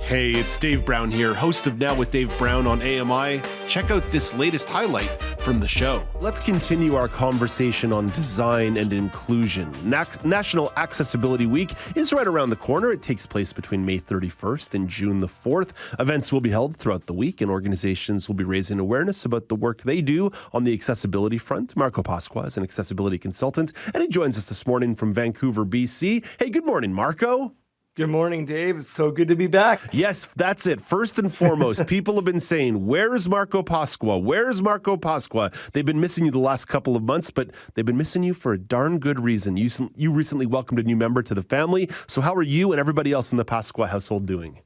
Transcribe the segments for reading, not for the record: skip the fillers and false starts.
Hey, it's Dave Brown here, host of Now with Dave Brown on AMI. Check out this latest highlight from the show. Let's continue our conversation on design and inclusion. National Accessibility Week is right around the corner. It takes place between May 31st and June the 4th. Events will be held throughout the week, and organizations will be raising awareness about the work they do on the accessibility front. Marco Pasqua is an accessibility consultant, and he joins us this morning from Vancouver, BC. Hey, good morning, Marco. Good morning, Dave. It's so good to be back. Yes, that's it. First and foremost, people have been saying, where's Marco Pasqua? Where's Marco Pasqua? They've been missing you the last couple of months, but they've been missing you for a darn good reason. You recently welcomed a new member to the family. So how are you and everybody else in the Pasqua household doing?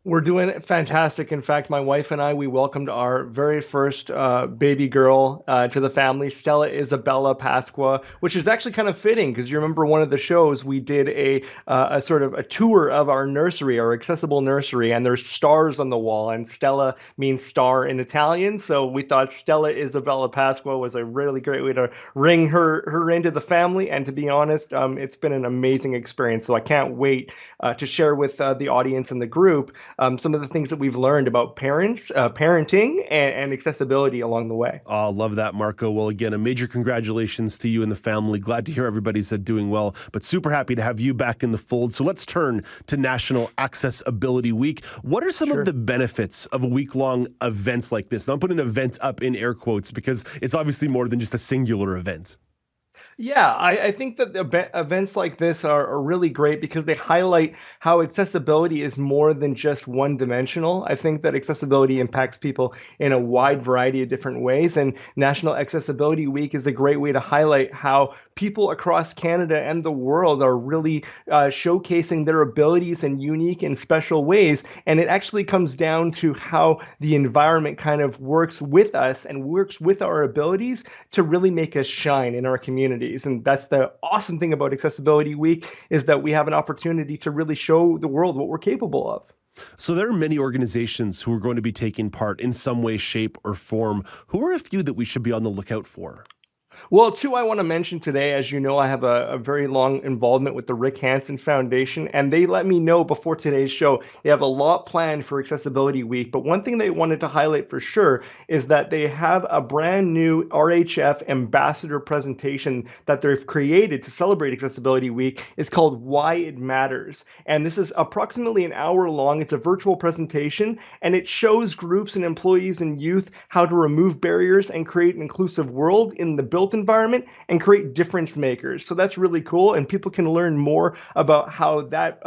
We're doing fantastic. In fact, my wife and I, we welcomed our very first baby girl to the family, Stella Isabella Pasqua, which is actually kind of fitting because you remember one of the shows we did a sort of a tour of our nursery, our accessible nursery, and there's stars on the wall, and Stella means star in Italian. So we thought Stella Isabella Pasqua was a really great way to ring her into the family. And to be honest, it's been an amazing experience. So I can't wait to share with the audience and the group some of the things that we've learned about parenting and accessibility along the way. Oh, love that, Marco. Well, again, a major congratulations to you and the family. Glad to hear everybody's doing well, but super happy to have you back in the fold. So let's turn to National Accessibility Week. What are some of the benefits of a week-long event like this? Now, I'm putting event up in air quotes because it's obviously more than just a singular event. Yeah, I think that events like this are really great because they highlight how accessibility is more than just one-dimensional. I think that accessibility impacts people in a wide variety of different ways, and National Accessibility Week is a great way to highlight how people across Canada and the world are really showcasing their abilities in unique and special ways. And it actually comes down to how the environment kind of works with us and works with our abilities to really make us shine in our community. And that's the awesome thing about Accessibility Week is that we have an opportunity to really show the world what we're capable of. So there are many organizations who are going to be taking part in some way, shape, or form. Who are a few that we should be on the lookout for? Well, two I want to mention today. As you know, I have a very long involvement with the Rick Hansen Foundation, and they let me know before today's show they have a lot planned for Accessibility Week. But one thing they wanted to highlight for sure is that they have a brand new RHF ambassador presentation that they've created to celebrate Accessibility Week. It's called Why It Matters. And this is approximately an hour long. It's a virtual presentation, and it shows groups and employees and youth how to remove barriers and create an inclusive world in the built environment and create difference makers. So that's really cool. And people can learn more about how that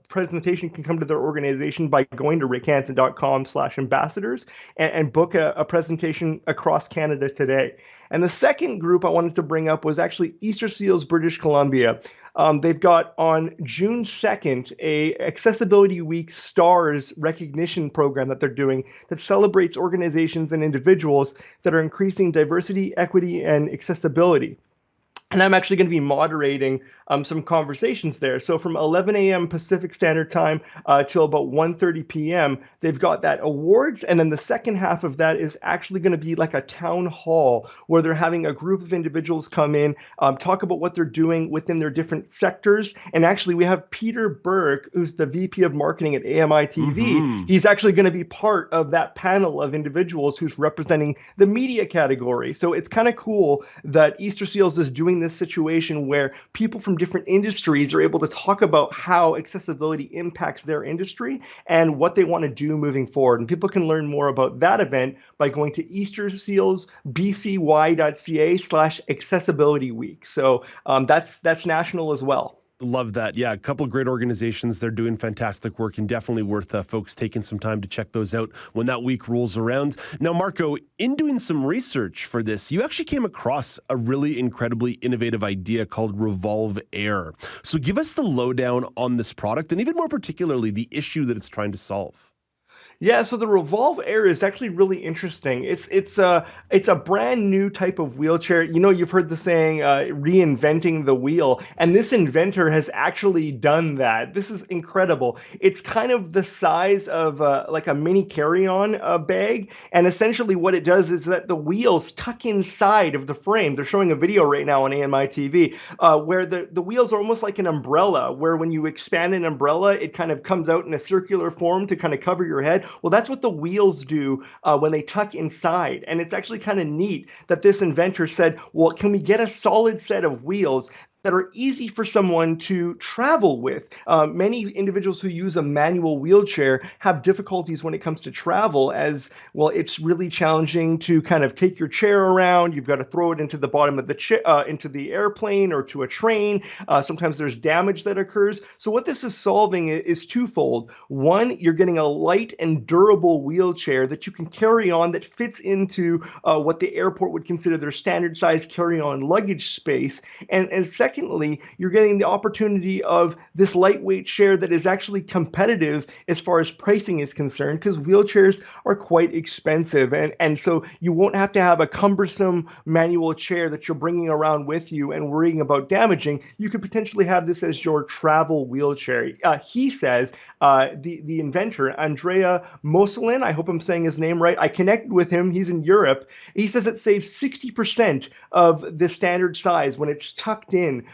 presentation can come to their organization by going to rickhansen.com/ambassadors and book a presentation across Canada today. And the second group I wanted to bring up was actually Easter Seals, British Columbia. They've got on June 2nd a Accessibility Week Stars recognition program that they're doing that celebrates organizations and individuals that are increasing diversity, equity, and accessibility. And I'm actually going to be moderating some conversations there. So from 11 a.m. Pacific Standard Time till about 1:30 p.m., they've got that awards. And then the second half of that is actually going to be like a town hall where they're having a group of individuals come in, talk about what they're doing within their different sectors. And actually, we have Peter Burke, who's the VP of Marketing at AMI TV. He's actually going to be part of that panel of individuals who's representing the media category. So it's kind of cool that Easter Seals is doing this situation where people from different industries are able to talk about how accessibility impacts their industry and what they want to do moving forward. And people can learn more about that event by going to eastersealsbcy.ca/accessibility week. So that's national as well. Love that. Yeah, a couple of great organizations. They're doing fantastic work and definitely worth folks taking some time to check those out when that week rolls around. Now, Marco, in doing some research for this, you actually came across a really incredibly innovative idea called Revolve Air. So give us the lowdown on this product and even more particularly the issue that it's trying to solve. Yeah, so the Revolve Air is actually really interesting. It's a brand new type of wheelchair. You know, you've heard the saying reinventing the wheel, and this inventor has actually done that. This is incredible. It's kind of the size of like a mini carry-on bag, and essentially what it does is that the wheels tuck inside of the frame. They're showing a video right now on AMI TV where the wheels are almost like an umbrella, where when you expand an umbrella, it kind of comes out in a circular form to kind of cover your head. Well, that's what the wheels do when they tuck inside. And it's actually kind of neat that this inventor said, well, can we get a solid set of wheels that are easy for someone to travel with? Many individuals who use a manual wheelchair have difficulties when it comes to travel, as well, it's really challenging to kind of take your chair around. You've got to throw it into the bottom of into the airplane or to a train. Sometimes there's damage that occurs. So what this is solving is twofold. One, you're getting a light and durable wheelchair that you can carry on that fits into what the airport would consider their standard size carry-on luggage space. And secondly, you're getting the opportunity of this lightweight chair that is actually competitive as far as pricing is concerned, because wheelchairs are quite expensive. And so you won't have to have a cumbersome manual chair that you're bringing around with you and worrying about damaging. You could potentially have this as your travel wheelchair. He says, the inventor, Andrea Moselin, I hope I'm saying his name right. I connected with him. He's in Europe. He says it saves 60% of the standard size when it's tucked in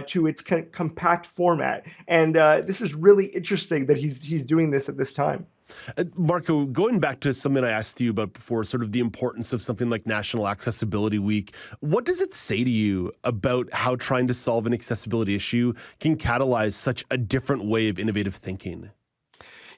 to its compact format. And this is really interesting that he's doing this at this time. Marco, going back to something I asked you about before, sort of the importance of something like National Accessibility Week, what does it say to you about how trying to solve an accessibility issue can catalyze such a different way of innovative thinking?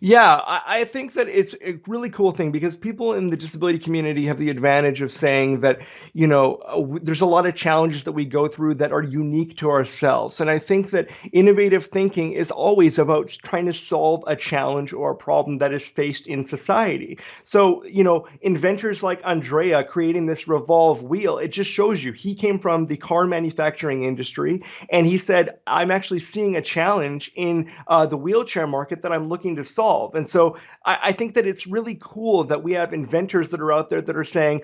Yeah, I think that it's a really cool thing because people in the disability community have the advantage of saying that, there's a lot of challenges that we go through that are unique to ourselves. And I think that innovative thinking is always about trying to solve a challenge or a problem that is faced in society. So, inventors like Andrea creating this Revolve wheel, it just shows you he came from the car manufacturing industry. And he said, I'm actually seeing a challenge in the wheelchair market that I'm looking to solve. And so I think that it's really cool that we have inventors that are out there that are saying,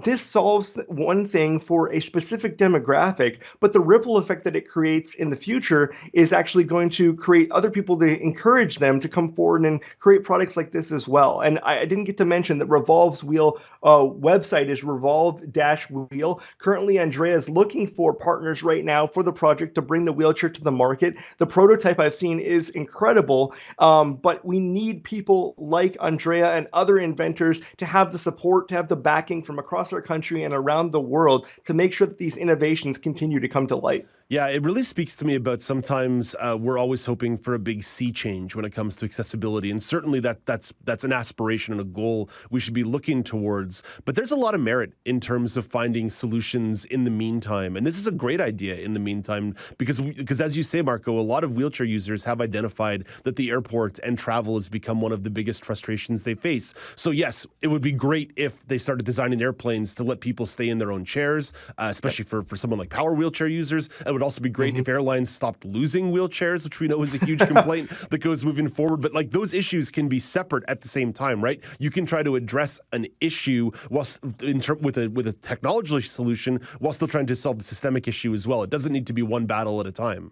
this solves one thing for a specific demographic, but the ripple effect that it creates in the future is actually going to create other people to encourage them to come forward and create products like this as well. And I didn't get to mention that Revolve's wheel website is revolve-wheel. Currently, Andrea is looking for partners right now for the project to bring the wheelchair to the market. The prototype I've seen is incredible, but we need people like Andrea and other inventors to have the support, to have the backing from across our country and around the world to make sure that these innovations continue to come to light. Yeah, it really speaks to me about sometimes we're always hoping for a big sea change when it comes to accessibility. And certainly that's an aspiration and a goal we should be looking towards. But there's a lot of merit in terms of finding solutions in the meantime. And this is a great idea in the meantime, because as you say, Marco, a lot of wheelchair users have identified that the airport and travel has become one of the biggest frustrations they face. So yes, it would be great if they started designing airplanes to let people stay in their own chairs, especially for someone like power wheelchair users. It would also be great if airlines stopped losing wheelchairs, which we know is a huge complaint that goes moving forward. But like those issues can be separate at the same time, right? You can try to address an issue with a technology solution while still trying to solve the systemic issue as well. It doesn't need to be one battle at a time.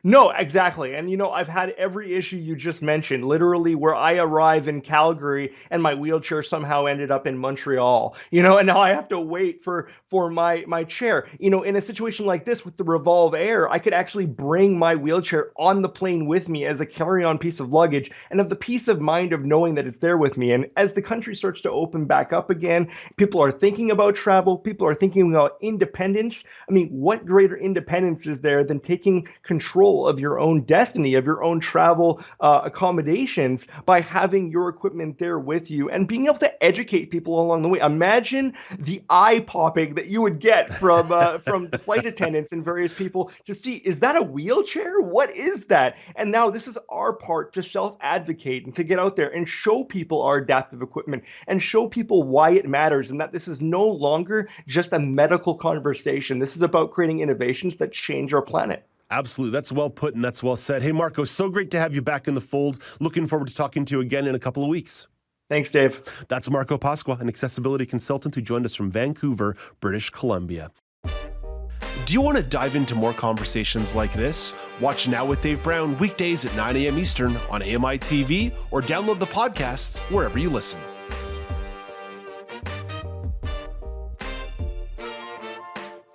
No, exactly. And I've had every issue you just mentioned, literally where I arrive in Calgary and my wheelchair somehow ended up in Montreal, and now I have to wait for my chair. In a situation like this with the Revolve Air, I could actually bring my wheelchair on the plane with me as a carry-on piece of luggage and have the peace of mind of knowing that it's there with me. And as the country starts to open back up again, people are thinking about travel, people are thinking about independence. I mean, what greater independence is there than taking control of your own destiny, of your own travel accommodations by having your equipment there with you and being able to educate people along the way? Imagine the eye popping that you would get from flight attendants and various people to see, is that a wheelchair? What is that? And now this is our part to self-advocate and to get out there and show people our adaptive equipment and show people why it matters and that this is no longer just a medical conversation. This is about creating innovations that change our planet. Absolutely. That's well put and that's well said. Hey, Marco, so great to have you back in the fold. Looking forward to talking to you again in a couple of weeks. Thanks, Dave. That's Marco Pasqua, an accessibility consultant who joined us from Vancouver, British Columbia. Do you want to dive into more conversations like this? Watch Now with Dave Brown weekdays at 9 a.m. Eastern on AMI TV or download the podcast wherever you listen.